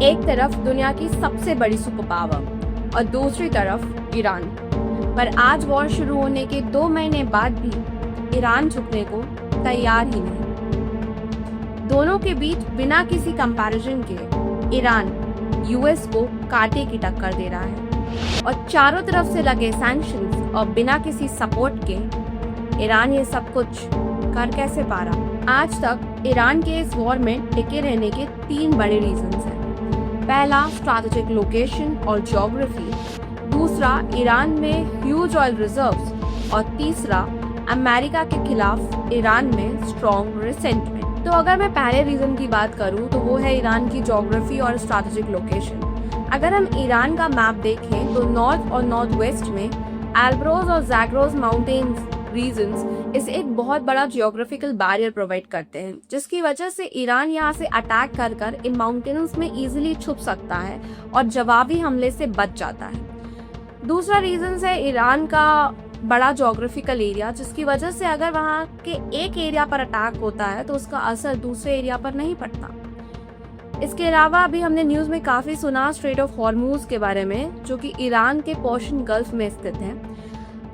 एक तरफ दुनिया की सबसे बड़ी सुपर पावर और दूसरी तरफ ईरान। पर आज वॉर शुरू होने के 2 महीने बाद भी ईरान झुकने को तैयार ही नहीं। दोनों के बीच बिना किसी कंपैरिजन के ईरान यूएस को कांटे की टक्कर दे रहा है और चारों तरफ से लगे सैंक्शंस और बिना किसी सपोर्ट के ईरान ये सब कुछ कर कैसे पा रहा। आज तक ईरान के इस वॉर में टिके रहने के 3 बड़े रीजंस हैं। पहला, स्ट्रैटेजिक लोकेशन और ज्योग्राफी। दूसरा, ईरान में ह्यूज ऑयल रिजर्व्स। और तीसरा, अमेरिका के खिलाफ ईरान में स्ट्रॉन्ग रिसेंटमेंट। तो अगर मैं पहले रीजन की बात करूं तो वो है ईरान की ज्योग्राफी और स्ट्रैटेजिक लोकेशन। अगर हम ईरान का मैप देखें तो नॉर्थ और नॉर्थ वेस्ट में एल्ब्रोज और जैग्रोज माउंटेन्स रीजन्स इसे एक बहुत बड़ा जियोग्राफिकल बैरियर प्रोवाइड करते हैं, जिसकी वजह से ईरान यहाँ से अटैक कर कर इन माउंटेन्स में इजीली छुप सकता है और जवाबी हमले से बच जाता है। दूसरा रीजन है ईरान का बड़ा ज्योग्राफिकल एरिया, जिसकी वजह से अगर वहाँ के एक एरिया पर अटैक होता है तो उसका असर दूसरे एरिया पर नहीं पड़ता। इसके अलावा अभी हमने न्यूज में काफी सुना स्ट्रेट ऑफ हॉर्मूज के बारे में, जो कि ईरान के पर्शियन गल्फ में स्थित है,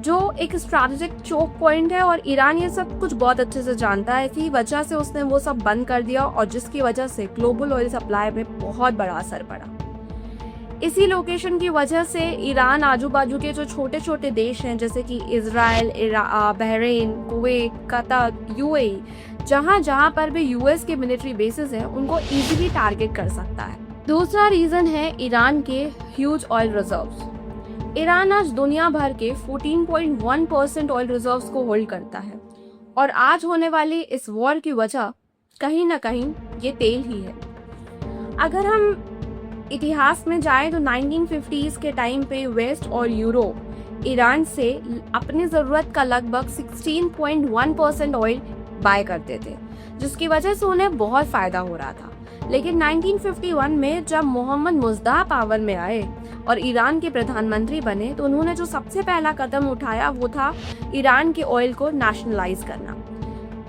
जो एक स्ट्रैटेजिक चोक पॉइंट है और ईरान ये सब कुछ बहुत अच्छे से जानता है। इसी वजह से उसने वो सब बंद कर दिया और जिसकी वजह से ग्लोबल ऑयल सप्लाई में बहुत बड़ा असर पड़ा। इसी लोकेशन की वजह से ईरान आजू बाजू के जो छोटे छोटे देश हैं जैसे कि Israel, Bahrain, Kuwait, Qatar, UAE, जहां जहां पर भी यूएस के मिलिट्री बेसेस हैं, उनको इजीली टारगेट कर सकता है। दूसरा रीजन है ईरान के ह्यूज ऑयल रिजर्व्स। ईरान आज दुनिया भर के 14.1% ऑयल रिजर्व्स को होल्ड करता है और आज होने वाली इस वॉर की वजह कहीं ना कहीं ये तेल ही है। अगर हम इतिहास में जाएं तो 1950s के टाइम पे वेस्ट और यूरोप ईरान से अपनी ज़रूरत का लगभग 16.1% ऑयल बाय करते थे, जिसकी वजह से उन्हें बहुत फ़ायदा हो रहा था। लेकिन 1951 में जब मोहम्मद मुज़्दाह पावर में आए और ईरान के प्रधानमंत्री बने तो उन्होंने जो सबसे पहला कदम उठाया वो था ईरान के ऑयल को नेशनलाइज करना,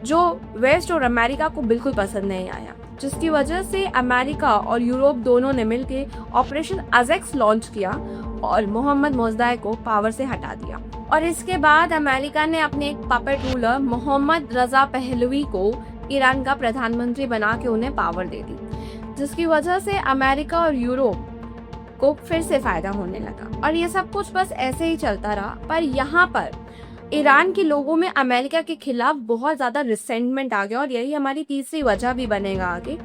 जो वेस्ट और अमेरिका को बिल्कुल पसंद नहीं आया, जिसकी वजह से अमेरिका और यूरोप दोनों ने मिलकर ऑपरेशन अजेक्स लॉन्च किया और मोहम्मद मुज़्दाह को पावर से हटा दिया। और इसके बाद अमेरिका ने अपने एक puppet ruler Mohammad Reza Pahlavi को ईरान का प्रधानमंत्री बना के उन्हें पावर दे दी, जिसकी वजह से अमेरिका और यूरोप को फिर से फायदा होने लगा। और ये सब कुछ बस ऐसे ही चलता रहा। पर यहाँ पर ईरान के लोगों में अमेरिका के खिलाफ बहुत ज्यादा रिसेंटमेंट आ गया और यही हमारी तीसरी वजह भी बनेगा आगे,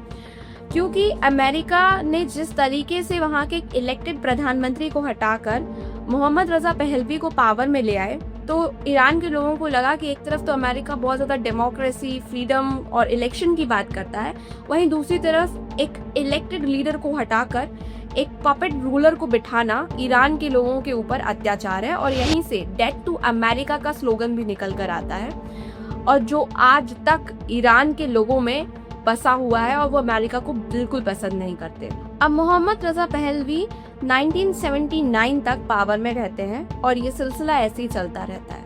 क्योंकि अमेरिका ने जिस तरीके से वहाँ के इलेक्टेड प्रधानमंत्री को हटाकर मोहम्मद रजा पहलवी को पावर में ले आए, तो ईरान के लोगों को लगा कि एक तरफ तो अमेरिका बहुत ज़्यादा डेमोक्रेसी, फ्रीडम और इलेक्शन की बात करता है, वहीं दूसरी तरफ एक इलेक्टेड लीडर को हटाकर एक पपेट रूलर को बिठाना ईरान के लोगों के ऊपर अत्याचार है। और यहीं से डेथ टू अमेरिका का स्लोगन भी निकल कर आता है और जो आज तक ईरान के लोगों में बसा हुआ है और वो अमेरिका को बिल्कुल पसंद नहीं करते। अब मोहम्मद रजा पहलवी 1979 तक पावर में रहते हैं और ये सिलसिला ऐसे ही चलता रहता है।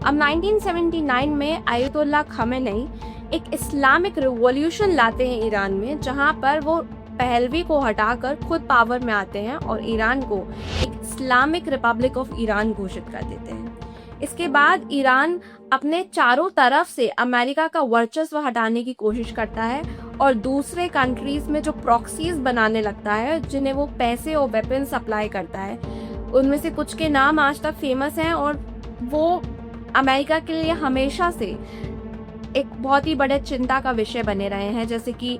अब 1979 में आयतुल्लाह खमेनी एक इस्लामिक रिवॉल्यूशन लाते हैं ईरान में, जहां पर वो पहलवी को हटाकर खुद पावर में आते हैं और ईरान को एक इस्लामिक रिपब्लिक ऑफ ईरान घोषित कर देते हैं। इसके बाद ईरान अपने चारों तरफ से अमेरिका का वर्चस्व हटाने की कोशिश करता है और दूसरे कंट्रीज में जो प्रॉक्सीज बनाने लगता है, जिन्हें वो पैसे और वेपन सप्लाई करता है। उनमें से कुछ के नाम आज तक फेमस हैं और वो अमेरिका के लिए हमेशा से एक बहुत ही बड़े चिंता का विषय बने रहे हैं, जैसे कि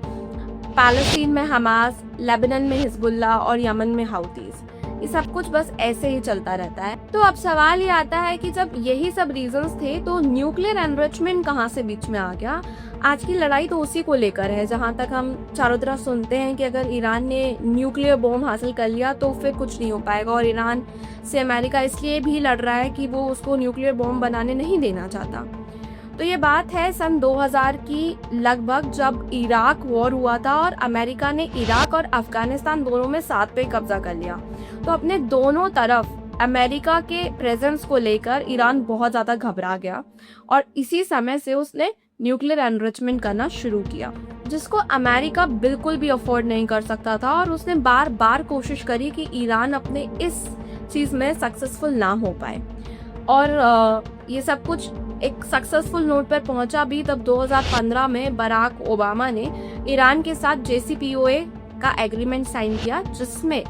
पैलेस्टीन में हमास, लेबनान में हिजबुल्लाह और यमन में हाउतीज। ये सब कुछ बस ऐसे ही चलता रहता है। तो अब सवाल ये आता है कि जब यही सब रीजंस थे तो न्यूक्लियर एनरिचमेंट कहाँ से बीच में आ गया। आज की लड़ाई तो उसी को लेकर है, जहाँ तक हम चारों तरफ सुनते हैं कि अगर ईरान ने न्यूक्लियर बॉम्ब हासिल कर लिया तो फिर कुछ नहीं हो पाएगा। और ईरान से अमेरिका इसलिए भी लड़ रहा है कि वो उसको न्यूक्लियर बॉम्ब बनाने नहीं देना चाहता। तो ये बात है सन 2000 की लगभग, जब इराक वॉर हुआ था और अमेरिका ने इराक और अफगानिस्तान दोनों में साथ पे कब्जा कर लिया। तो अपने दोनों तरफ अमेरिका के प्रेजेंस को लेकर ईरान बहुत ज़्यादा घबरा गया और इसी समय से उसने न्यूक्लियर एनरिचमेंट करना शुरू किया। जिसको अमेरिका बिल्कुल भी अफोर्ड नहीं कर सकता था, और उसने बार बार कोशिश करी कि ईरान अपने इस चीज़ में सक्सेसफुल ना हो पाए। और ये सब कुछ एक सक्सेसफुल नोट पर पहुंचा भी तब 2015 में बराक ओबामा ने ईरान के साथ JCPOA का एग्रीमेंट साइन किया, जिसमें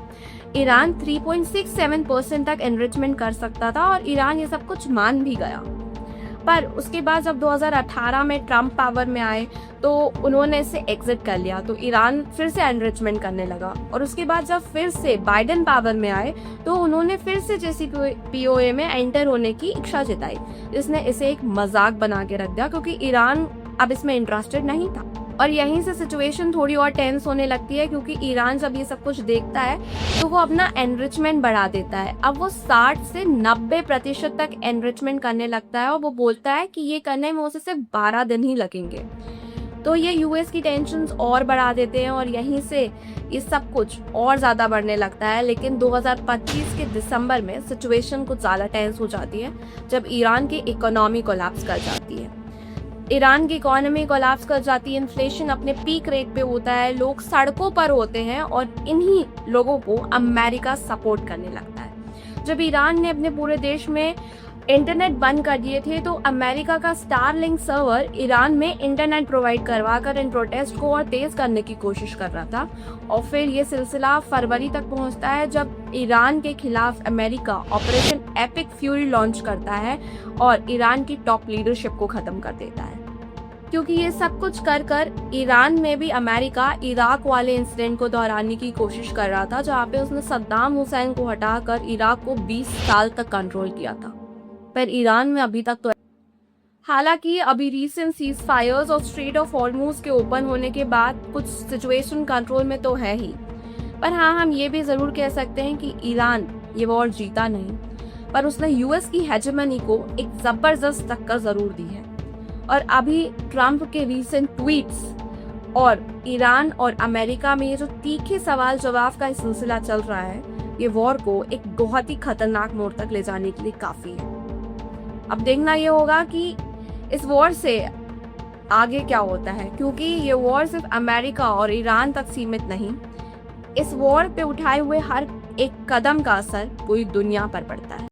ईरान 3.67% तक एनरिचमेंट कर सकता था, और ईरान ये सब कुछ मान भी गया। पर उसके बाद जब 2018 में ट्रम्प पावर में आए तो उन्होंने इसे एग्जिट कर लिया, तो ईरान फिर से एनरिचमेंट करने लगा। और उसके बाद जब फिर से बाइडेन पावर में आए तो उन्होंने फिर से JCPOA में एंटर होने की इच्छा जताई, जिसने इसे एक मजाक बना के रख दिया, क्योंकि ईरान अब इसमें इंटरेस्टेड नहीं था। और यहीं से सिचुएशन थोड़ी और टेंस होने लगती है, क्योंकि ईरान जब ये सब कुछ देखता है तो वो अपना एनरिचमेंट बढ़ा देता है। अब वो 60 से 90% तक एनरिचमेंट करने लगता है, और वो बोलता है कि ये करने में उसे सिर्फ 12 दिन ही लगेंगे। तो ये यूएस की टेंशन्स और बढ़ा देते हैं, और यहीं से ये सब कुछ और ज़्यादा बढ़ने लगता है। लेकिन 2025 के दिसंबर में सिचुएशन कुछ ज़्यादा टेंस हो जाती है, जब ईरान की इकोनॉमी कोलैप्स कर जाती है। ईरान की इकोनॉमी कोलैप्स कर जाती है, इन्फ्लेशन अपने पीक रेट पे होता है, लोग सड़कों पर होते हैं, और इन्हीं लोगों को अमेरिका सपोर्ट करने लगता है। जब ईरान ने अपने पूरे देश में इंटरनेट बंद कर दिए थे, तो अमेरिका का स्टारलिंक सर्वर ईरान में इंटरनेट प्रोवाइड करवाकर इन प्रोटेस्ट को और तेज करने की कोशिश कर रहा था। और फिर ये सिलसिला फरवरी तक पहुंचता है, जब ईरान के खिलाफ America operation epic fury launch करता है और ईरान की टॉप लीडरशिप को खत्म कर देता है। क्योंकि ये सब कुछ कर कर ईरान में भी अमेरिका इराक वाले इंसिडेंट को दोहराने की कोशिश कर रहा था, जहाँ पे उसने सद्दाम हुसैन को हटाकर इराक को 20 साल तक कंट्रोल किया था। पर ईरान में अभी तक तो हालांकि अभी रीसेंट सीज फायर्स और स्ट्रेट ऑफ हॉर्मुज के ओपन होने के बाद कुछ सिचुएशन कंट्रोल में तो है ही। पर हाँ, हम ये भी ज़रूर कह सकते हैं कि ईरान ये वॉर जीता नहीं, पर उसने यूएस की हेजेमनी को एक ज़बरदस्त टक्कर ज़रूर दी है। और अभी ट्रम्प के रीसेंट ट्वीट्स और ईरान और अमेरिका में ये जो तीखे सवाल जवाब का सिलसिला चल रहा है, ये वॉर को एक बहुत ही खतरनाक मोड़ तक ले जाने के लिए काफ़ी है। अब देखना ये होगा कि इस वॉर से आगे क्या होता है, क्योंकि ये वॉर सिर्फ अमेरिका और ईरान तक सीमित नहीं, इस वॉर पे उठाए हुए हर एक कदम का असर पूरी दुनिया पर पड़ता है।